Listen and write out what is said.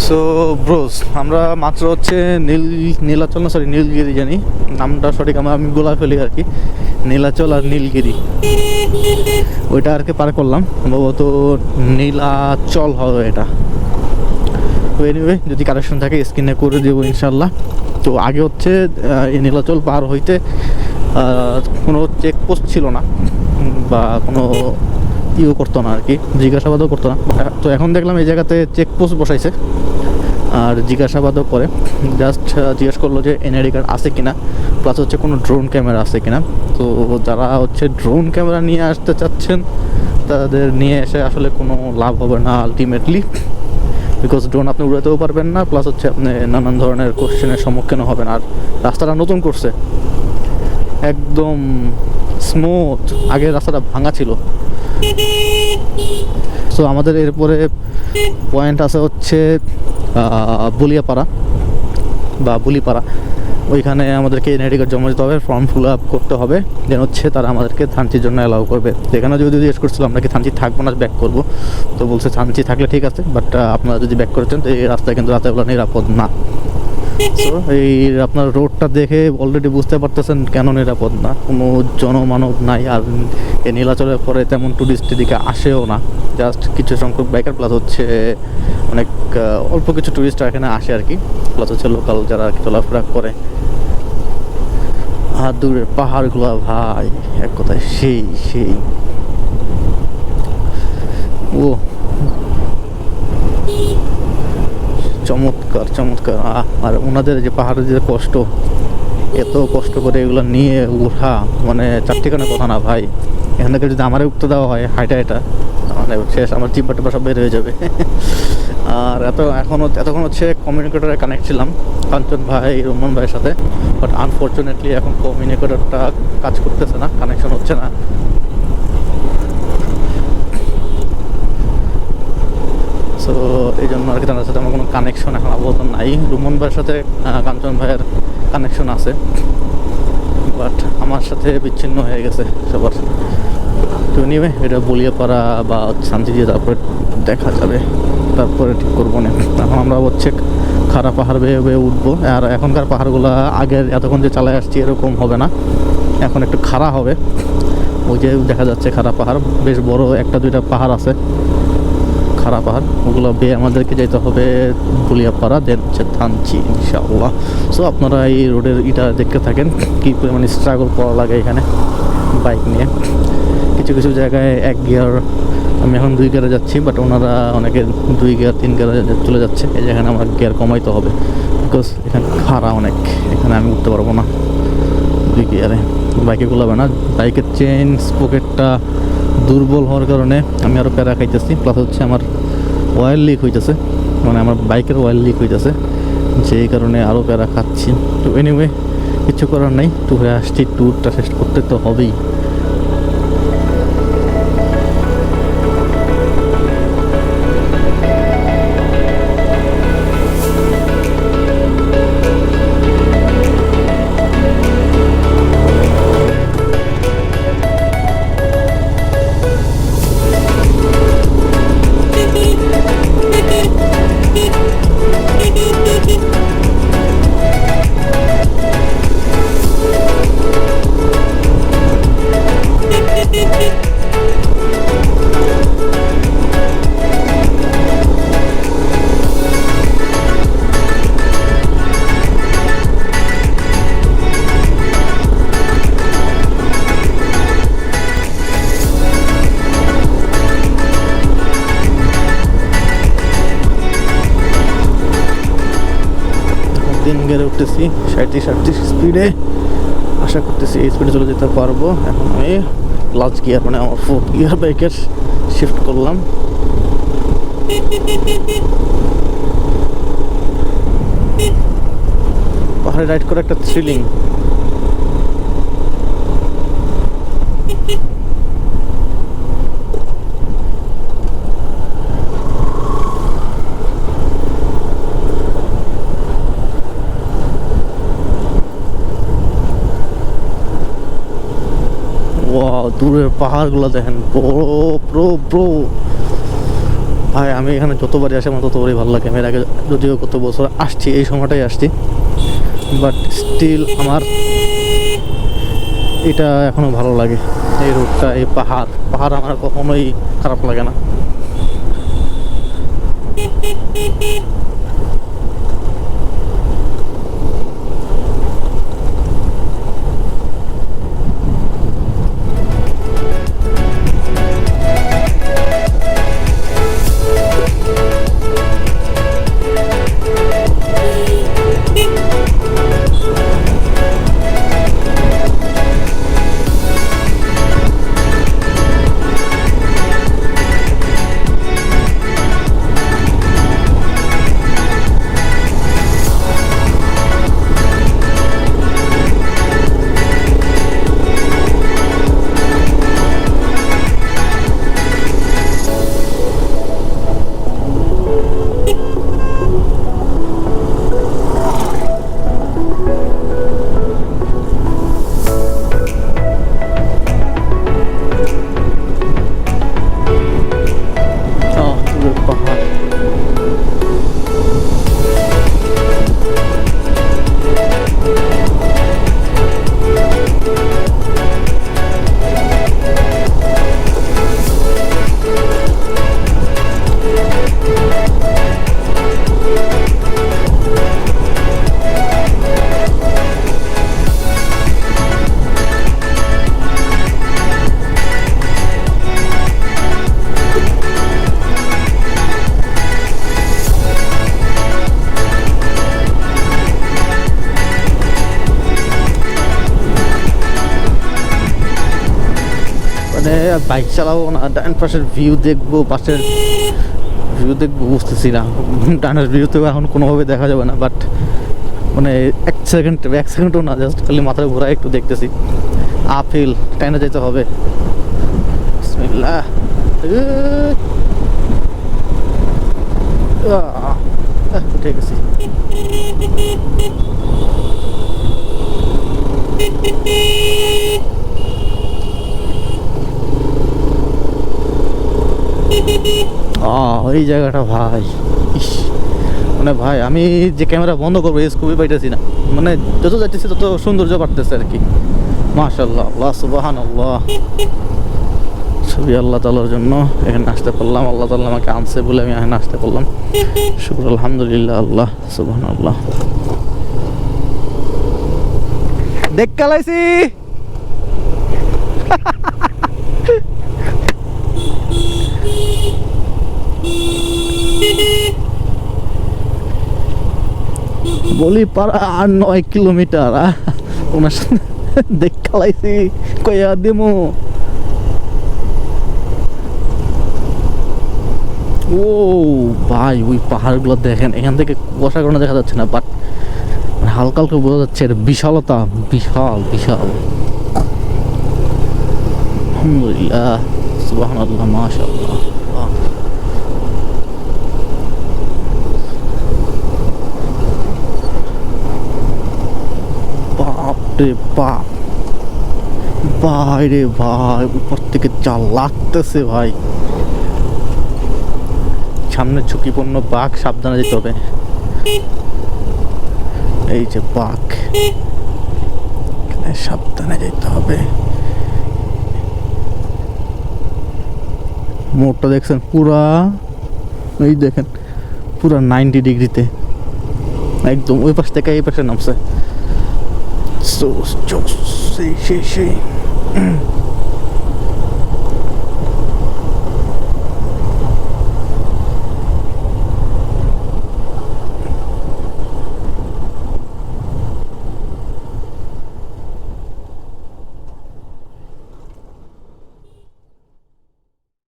So bros, আমরা মাত্র হচ্ছে নীলাচল না সরি নীলগিরি জানি নামটা সঠিক, আমি বলা ফেলি আর কি। নীলাচল আর নীলগিরি ওইটা আর কি পার করলাম, সম্ভবত নীলাচল হবে এটা। তো এনিওয়ে যদি কারেকশন থাকে স্ক্রিনে করে দেবো ইনশাল্লাহ। তো আগে হচ্ছে এই নীলাচল পার হইতে কোনো চেকপোস্ট ছিল না বা কোনো করতো না আর কি, জিজ্ঞাসাবাদও করতো না। তো এখন দেখলাম এই জায়গাতে চেকপোস্ট বসাইছে আর জিজ্ঞাসাবাদও করে। জাস্ট জিজ্ঞেস করলো যে এনআইডি কার্ড আছে কিনা, প্লাস হচ্ছে কোনো ড্রোন ক্যামেরা আছে কিনা। তো যারা হচ্ছে ড্রোন ক্যামেরা নিয়ে আসতে চাচ্ছেন তাদের নিয়ে এসে আসলে কোনো লাভ হবে না আলটিমেটলি, বিকজ ড্রোন আপনি উড়াতেও পারবেন না, প্লাস হচ্ছে আপনি নানান ধরনের কোশ্চেনের সম্মুখীন হবেন। আর রাস্তাটা নতুন করছে, একদম স্মুথ, আগের রাস্তাটা ভাঙা ছিল। সো আমাদের এরপরে পয়েন্ট আছে হচ্ছে বুলিয়াপাড়া বা বুলিপাড়া। ওইখানে আমাদেরকে এনআইডি কার্ড জমা দিতে হবে, ফর্ম ফিল আপ করতে হবে, দেন হচ্ছে তারা আমাদেরকে থানচির জন্য অ্যালাউ করবে। যেখানে যদি জিজ্ঞেস করছিলাম আমরা কি থানচি থাকবো না ব্যাক করবো, তো বলছে থানচি থাকলে ঠিক আছে, বাট আপনারা যদি ব্যাক করেছেন তো এই রাস্তায় কিন্তু রাতেবেলা নিরাপদ না। তো এই আপনার রোডটা দেখে অলরেডি বুঝতে পারতেছেন কেন নিরাপদ না, কোনো জনমানব নাই। আর এই নীলাচলের পরে তেমন টুরিস্ট এদিকে আসেও না, জাস্ট কিছু সংখ্যক বাইকার প্লাস হচ্ছে অনেক অল্প কিছু টুরিস্ট এখানে আসে আর কি, প্লাস হচ্ছে লোকাল যারা আর কি চলাফেরা করে। আর দূরের পাহাড়গুলো ভাই এক কথায় সেই সেই ও চমৎকার চমৎকার। আর ওনাদের যে পাহাড়ের যে কষ্ট, এত কষ্ট করে এগুলো নিয়ে ওঠা মানে চারটিখানে কথা না ভাই। এখান থেকে যদি আমারে উঠতে দেওয়া হয় হাইটা এটা মানে শেষ, আমার জিব্বা টিব্বা সব বের হয়ে যাবে। আর এতক্ষণ হচ্ছে কমিউনিকেটরে কানেক্ট ছিলাম কাঞ্চন ভাই রোমন ভাইয়ের সাথে, বাট আনফর্চুনেটলি এখন কমিউনিকেটরটা কাজ করতেছে না, কানেকশন হচ্ছে না। সো এই জন্য আর কি তাদের সাথে আমার কোনো কানেকশন এখন আপাতত নাই। রুমন ভাইয়ের সাথে কাঞ্চন ভাইয়ের কানেকশন আছে, বাট আমার সাথে বিচ্ছিন্ন হয়ে গেছে সবার। তো নিবে এটা বলিয়াপাড়া বা শান্তি দিয়ে তারপরে দেখা যাবে, তারপরে ঠিক করবো না। এখন আমরা হচ্ছে খাড়া পাহাড় বেয়ে বেয়ে উঠবো। আর এখনকার পাহাড়গুলো আগের এতক্ষণ যে চালায় আসছি এরকম হবে না, এখন একটু খাড়া হবে। ওই যে দেখা যাচ্ছে খাড়া পাহাড়, বেশ বড় একটা দুইটা পাহাড় আছে খাড়া পাহাড়, ওগুলো বেয়ে আমাদেরকে যেতে হবে বুলিয়াপাড়া, দেন হচ্ছে থানচি ইনশাআল্লাহ। সো আপনারা এই রোডের ইটা দেখতে থাকেন কী পরিমাণে স্ট্রাগল করা লাগে এখানে বাইক নিয়ে। কিছু কিছু জায়গায় এক গিয়ার, আমি এখন 2 গিয়ারে যাচ্ছি, বাট ওনারা অনেকে 2 গিয়ার 3 গিয়ারে চলে যাচ্ছে। এই যেখানে আমার গিয়ার কমাইতে হবে, বিকজ এখানে খাড়া অনেক, এখানে আমি উঠতে পারবো না 2 গিয়ারে, বাইকে গোলাবে না। বাইকের চেইন স্পকেটটা দুর্বল হওয়ার কারণে আমি আরও প্যারা খাইতেছি, প্লাস হচ্ছে আমার অয়েল লিক হইতেছে, মানে আমার বাইকের অয়েল লিক হইতেছে, যেই কারণে আরও প্যারা খাচ্ছি। তো এনিওয়ে কিছু করার নাই, ট্যুরে আসছি, ট্যুরটা শেষ করতে তো হবেই। দিন গেড়ে উঠতেছি 37 স্পিডে, আশা করতেছি এই স্পিডে চলে যেতে পারবো। এখন আমি লাস্ট গিয়ার মানে আমার 4th গিয়ার বাইকের শিফট করলাম। পাহাড়ে রাইড করে একটা থ্রিলিং। দূরের পাহাড়গুলো দেখেন, ব্রো ব্রো ব্রো ভাই আমি এখানে যতবারই আসি আমার ততবারই ভালো লাগে। আমি এর আগে যদিও কত বছর আসছি, এই সময়টাই আসছি, বাট স্টিল আমার এটা এখনো ভালো লাগে। এই রোডটা, এই পাহাড় পাহাড় আমার কখনোই খারাপ লাগে না। পাহাড় মানে বাইক চালাবো না, ডান পাশের ভিউ দেখবো, পাশের ভিউ দেখবো, বুঝতেছি না। ডানের ভিউ তো এখন কোনোভাবে দেখা যাবে না, বাট মানে এক সেকেন্ডও না, জাস্ট খালি মাথায় ঘোরা একটু দেখতেছি। আপেল টাইনে যেতে হবে। বিসমিল্লাহ। উঠে গেছি। ওই জায়গাটা ভাই, ইস, মানে ভাই আমি যে ক্যামেরা বন্ধ করবো এই স্কুপই পাইতেছি না। মানে যত যাইতেছি তত সৌন্দর্য বাড়তেছে আর কি। মাশাআল্লাহ, আল্লাহ সুবহানাল্লাহ, ছবি আল্লাহ তাআলার জন্য এখানে আসতে পারলাম। আল্লাহ তাআলা আমাকে আনছে বলে আমি এখানে আসতে পারলাম। শুকর আলহামদুলিল্লাহ, আল্লাহ সুবহানাল্লাহ। দেখ কালাইছি। বলি পারা আর 9 কিলোমিটার ওনার সাথে দেখা লাইছি কয়া দেমো। ও ভাই ওই পাহাড়গুলো দেখেন, এখান থেকে কুয়াশা কোনো দেখা যাচ্ছে না, বাট হালকা হালকা বোঝা যাচ্ছে এর বিশালতা, বিশাল বিশাল। আলহামদুলিল্লাহ, সুবহানাল্লাহ, মাশাআল্লাহ। বাপরে বাপ, ভাই রে ভাই, উপর থেকে চাল লাগতেছে ভাই। সামনে ঝুঁকিপূর্ণ বাঘ, সাবধানে যেতে হবে। এই যে বাঘ, সাবধানে যেতে হবে। মোড়টা দেখছেন পুরা, এই দেখেন পুরা 90 ডিগ্রিতে একদম ওই পাশ থেকে এই পাশে নামছে। সেই